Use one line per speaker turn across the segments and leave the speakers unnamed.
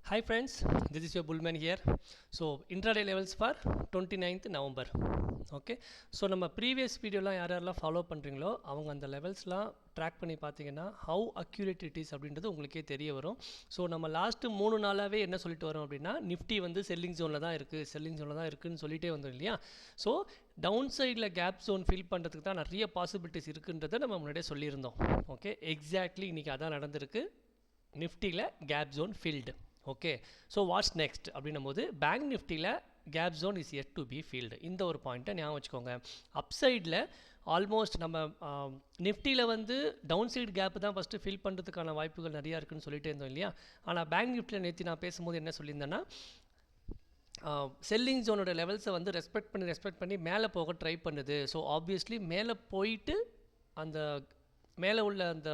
Hi friends, this is your Bullman here. So intraday levels for 29th November. Okay so நம்ம previous வீடியோலாம் யாரெல்லாம் follow பண்ணுறீங்களோ அவங்க அந்த லெவல்ஸ்லாம் ட்ராக் பண்ணி பார்த்தீங்கன்னா ஹவு அக்யூரேட் இட் இஸ் அப்படின்றது உங்களுக்கே தெரிய வரும். ஸோ நம்ம லாஸ்ட்டு 3 நாளாகவே என்ன சொல்லிட்டு வரோம் அப்படின்னா நிஃப்டி வந்து செல்லிங் ஜோனில் தான் இருக்குதுன்னு சொல்லிட்டே வந்தோம் இல்லையா. ஸோ டவுன் சைடில் கேப் ஜோன் ஃபில் பண்ணுறதுக்கு தான் நிறைய பாசிபிலிட்டிஸ் இருக்குன்றதை நம்ம முன்னாடியே சொல்லியிருந்தோம். ஓகே, எக்ஸாக்ட்லி இன்றைக்கி அதான் நடந்திருக்கு. நிஃப்டியில் gap zone filled. Okay, so what's next அப்படின்னும் போது பேங்க் நிஃப்டியில் gap zone is yet to be filled. இந்த ஒரு பாயிண்ட்டை ஞாபகம் வச்சுக்கோங்க. அப்சைடில் ஆல்மோஸ்ட் நம்ம நிஃப்டியில் வந்து டவுன் சைடு கேப்பு தான் ஃபஸ்ட்டு ஃபில் பண்ணுறதுக்கான வாய்ப்புகள் நிறையா இருக்குதுன்னு சொல்லிட்டு இருந்தோம் இல்லையா. ஆனால் பேங்க் நிஃப்டியில் நேற்று நான் பேசும்போது என்ன சொல்லியிருந்தேன்னா செல்லிங் ஜோனோட லெவல்ஸை வந்து ரெஸ்பெக்ட் பண்ணி மேலே போக ட்ரை பண்ணுது. ஸோ ஆப்வியஸ்லி மேலே போயிட்டு அந்த மேலே உள்ள அந்த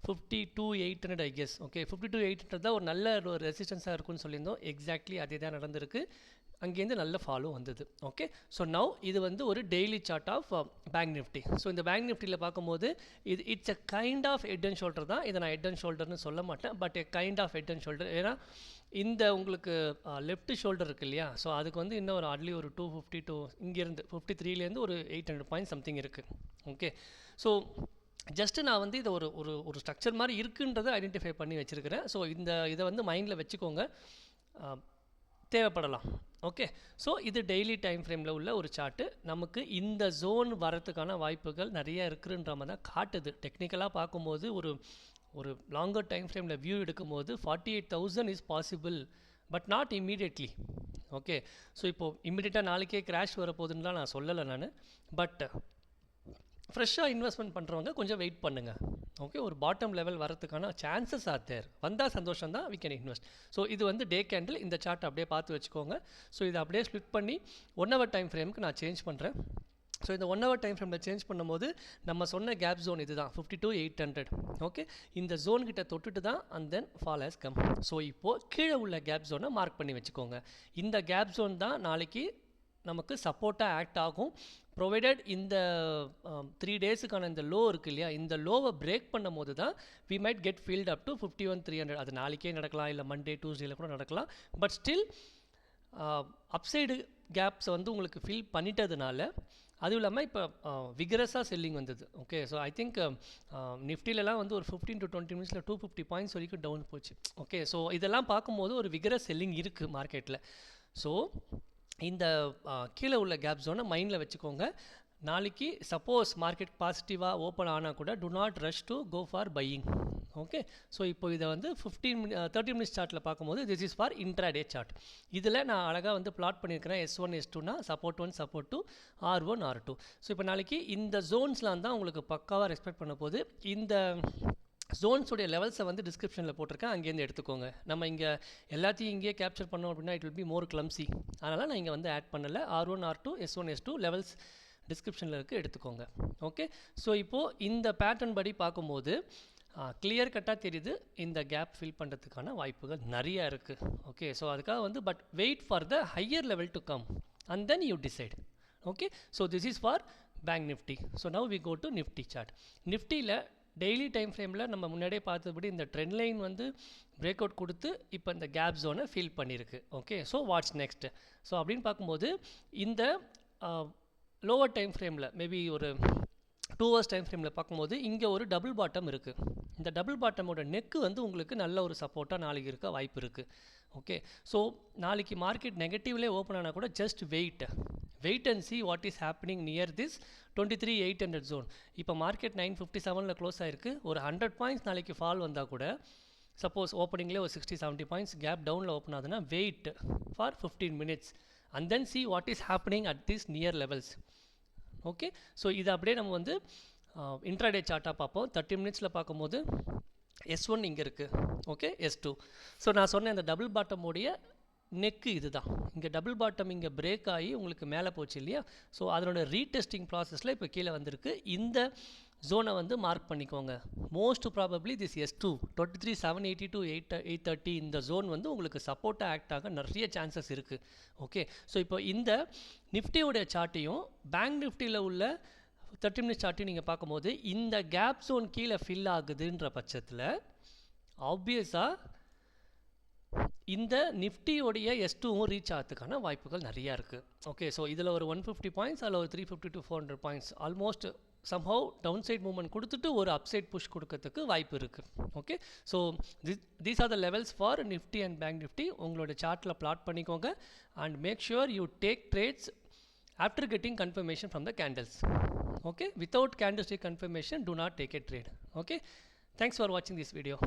52,800 ஐ கெஸ். ஓகே, 52,800 தான் ஒரு நல்ல ஒரு ரெசிஸ்டன்ஸாக இருக்குன்னு சொல்லியிருந்தோம். எக்ஸாக்ட்லி அதே தான் நடந்திருக்கு. அங்கேருந்து நல்ல ஃபாலோ வந்தது. ஓகே, ஸோ நவ் இது வந்து ஒரு daily chart of bank Nifty. So இந்த பேங்க் நிஃப்டியில் பார்க்கும்போது it's a kind of head and shoulder தான். இதை நான் ஹெட் அண்ட் ஷோல்டர்னு சொல்ல மாட்டேன், but a kind of head and shoulder. ஏன்னா இந்த உங்களுக்கு லெஃப்ட் ஷோல்டர் இருக்குது இல்லையா. ஸோ அதுக்கு வந்து இன்னும் ஒரு அட்லி ஒரு 252 இங்கேருந்து 53லேருந்து ஒரு 800 பாயிண்ட் சம்திங் இருக்குது. ஓகே, ஸோ ஜஸ்ட்டு நான் வந்து இதை ஒரு ஸ்ட்ரக்சர் மாதிரி இருக்குன்றதை ஐடென்டிஃபை பண்ணி வச்சுருக்கிறேன். ஸோ இதை வந்து மைண்டில் வச்சுக்கோங்க, தேவைப்படலாம். ஓகே, ஸோ இது டெய்லி டைம் ஃப்ரேமில் உள்ள ஒரு சார்ட்டு. நமக்கு இந்த ஜோன் வரத்துக்கான வாய்ப்புகள் நிறைய இருக்குன்ற மாதிரி தான் காட்டுது. டெக்னிக்கலாக பார்க்கும்போது ஒரு லாங்கர் டைம் ஃப்ரேமில் வியூ எடுக்கும்போது 48,000 is possible, but not immediately. Okay, so இப்போது இம்மீடியட்டாக நாளைக்கே கிராஷ் வரப்போகுதுன்னுலாம் நான் சொல்லலை நான். பட் ஃப்ரெஷ்ஷாக இன்வெஸ்ட்மெண்ட் பண்ணுறவங்க கொஞ்சம் வெயிட் பண்ணுங்கள். ஓகே, ஒரு பாட்டம் லெவல் வரதுக்கான சான்சஸ் ஆர் தேர். வந்தால் சந்தோஷம் தான், வி கேன் இன்வெஸ்ட். ஸோ இது வந்து டே கேண்டில். இந்த சார்ட் அப்படியே பார்த்து வச்சுக்கோங்க. ஸோ இதை அப்படியே ஸ்ப்ளிட் பண்ணி 1 hour டைம் ஃப்ரேமுக்கு நான் சேஞ்ச் பண்ணுறேன். ஸோ இந்த 1 hour டைம் ஃப்ரேமில் சேஞ்ச் பண்ணும்போது நம்ம சொன்ன கேப் ஜோன் இது தான் 52,800. ஓகே, இந்த ஜோன் கிட்ட தொட்டுட்டு தான் and then fall has come. So இப்போது கீழே உள்ள கேப் ஜோனை மார்க் பண்ணி வச்சுக்கோங்க. இந்த கேப் ஜோன் தான் நாளைக்கு நமக்கு சப்போர்ட்டாக ஆக்ட் ஆகும். ப்ரொவைடட் இந்த 3 டேஸுக்கான இந்த லோ இருக்குது இல்லையா, இந்த லோவை பிரேக் பண்ணும் போது தான் we might get filled up to 51,300. அது நாளைக்கே நடக்கலாம், இல்லை மண்டே டியூஸ்டேயில் கூட நடக்கலாம். பட் ஸ்டில் அப்சைடு கேப்ஸை வந்து உங்களுக்கு ஃபில் பண்ணிட்டதுனால, அதுவும் இல்லாமல் இப்போ விகரஸாக செல்லிங் வந்தது. ஓகே, ஸோ ஐ திங்க் நிஃப்டிலலாம் வந்து ஒரு 15 to 20 மினிட்ஸில் 250 பாயிண்ட்ஸ் வரைக்கும் டவுன் போச்சு. ஓகே, ஸோ இதெல்லாம் பார்க்கும்போது ஒரு விகரஸ் செல்லிங் இருக்குது மார்க்கெட்டில். ஸோ இந்த கீழே உள்ள கேப் ஜோனை மைண்டில் வச்சுக்கோங்க. நாளைக்கு சப்போஸ் மார்க்கெட் பாசிட்டிவாக ஓப்பன் ஆனால் கூட do not rush to go for buying. Okay, so இப்போ இதை வந்து 30 மினிட்ஸ் சார்ட்டில் பார்க்கும்போது this is for intraday chart. இதில் நான் அழகாக வந்து பிளாட் பண்ணியிருக்கிறேன். S1 S2னா support 1 support 2, R1 R2. So இப்போ நாளைக்கு இந்த ஜோன்ஸ்லாம் தான் உங்களுக்கு பக்காவாக ரெஸ்பெக்ட் பண்ண போது. இந்த ஜோன்ஸுடைய லெவல்ஸை வந்து டிஸ்கிரிப்ஷனில் போட்டிருக்கேன், அங்கேருந்து எடுத்துக்கோங்க. நம்ம இங்கே எல்லாத்தையும் இங்கேயே கேப்சர் பண்ணோம் அப்படின்னா இட் வில் பி மோர் கிளம்சி. அதனால் நான் இங்கே வந்து ஆட் பண்ணலை. R1 R2 S1 S2 levels டிஸ்கிரிப்ஷனில் இருக்குது, எடுத்துக்கோங்க. ஓகே, ஸோ இப்போது இந்த பேட்டர்ன் படி பார்க்கும்போது கிளியர் கட்டாக தெரியுது இந்த கேப் ஃபில் பண்ணுறதுக்கான வாய்ப்புகள் நிறையா இருக்குது. ஓகே, ஸோ அதுக்காக வந்து but wait for the higher level to come and then you decide. Okay, so this is for bank Nifty. So now we go to Nifty chart. நிஃப்டியில் டெய்லி டைம் ஃப்ரேமில் நம்ம முன்னாடியே பார்த்தபடி இந்த ட்ரெண்ட் லைன் வந்து break out கொடுத்து இப்போ இந்த கேப் ஜோனை ஃபில் பண்ணியிருக்கு. Okay, so what's next? So அப்படின்னு பார்க்கும்போது இந்த லோவர் டைம் ஃப்ரேமில் மேபி ஒரு 2 hours டைம் ஃப்ரேமில் பார்க்கும்போது இங்கே ஒரு டபுள் பாட்டம் இருக்குது. இந்த டபுள் பாட்டமோட நெக்கு வந்து உங்களுக்கு நல்ல ஒரு சப்போர்ட்டாக நாளைக்கு இருக்க வாய்ப்பு இருக்குது. ஓகே, ஸோ நாளைக்கு மார்க்கெட் நெகட்டிவ்லேயே ஓப்பன் ஆனால் கூட just wait and see what is happening near this 23,800 zone. இப்போ மார்க்கெட் 957ல் க்ளோஸ் ஆகிருக்கு. ஒரு 100 பாயிண்ட்ஸ் நாளைக்கு ஃபால் வந்தால் கூட, சப்போஸ் ஓப்பனிங்லேயே ஒரு 60-70 பாயிண்ட்ஸ் கேப் டவுனில் ஓப்பன் ஆகுதுன்னா wait for 15 minutes and then see what is happening at this near levels. Okay, so இது அப்படியே நம்ம வந்து இன்ட்ராடே சார்ட்டாக பார்ப்போம். 30 மினிட்ஸில் பார்க்கும்போது S1 இங்கே இருக்குது. Okay, S2. ஸோ நான் சொன்ன இந்த டபுள் பாட்டமோடைய நெக்கு இது தான். இங்கே டபுள் பாட்டம் இங்கே பிரேக் ஆகி உங்களுக்கு மேலே போச்சு இல்லையா. ஸோ அதனோட ரீடெஸ்டிங் ப்ராசஸில் இப்போ கீழே வந்திருக்கு. இந்த ஜோனை வந்து மார்க் பண்ணிக்கோங்க. Most probably this S2 23,780 to 830 இந்த ஜோன் வந்து உங்களுக்கு சப்போர்ட்டாக ஆக்ட் ஆக நிறைய சான்சஸ் இருக்குது. ஓகே, ஸோ இப்போ இந்த நிஃப்டியோடைய சார்ட்டையும் பேங்க் நிஃப்டியில் உள்ள 30 மினிட்ஸ் சார்ட்டையும் நீங்கள் பார்க்கும்போது இந்த கேப் ஜோன் கீழே ஃபில் ஆகுதுன்ற பட்சத்தில் ஆப்வியஸாக இந்த நிஃப்டியோடைய S2வும் ரீச் ஆகிறதுக்கான வாய்ப்புகள் நிறையா இருக்குது. ஓகே, ஸோ இதில் ஒரு 150 பாயிண்ட்ஸ், அதில் ஒரு 350 to 400 points almost somehow down side movement கொடுத்துட்டு ஒரு அப்சைட் புஷ் கொடுக்கறதுக்கு வாய்ப்பு இருக்குது. Okay, so these are the levels for Nifty and bank Nifty. உங்களோட சார்ட்டில் பிளாட் பண்ணிக்கோங்க and make sure you take trades after getting confirmation from the candles. Okay, without candlestick confirmation do not take a trade. Okay, thanks for watching this video.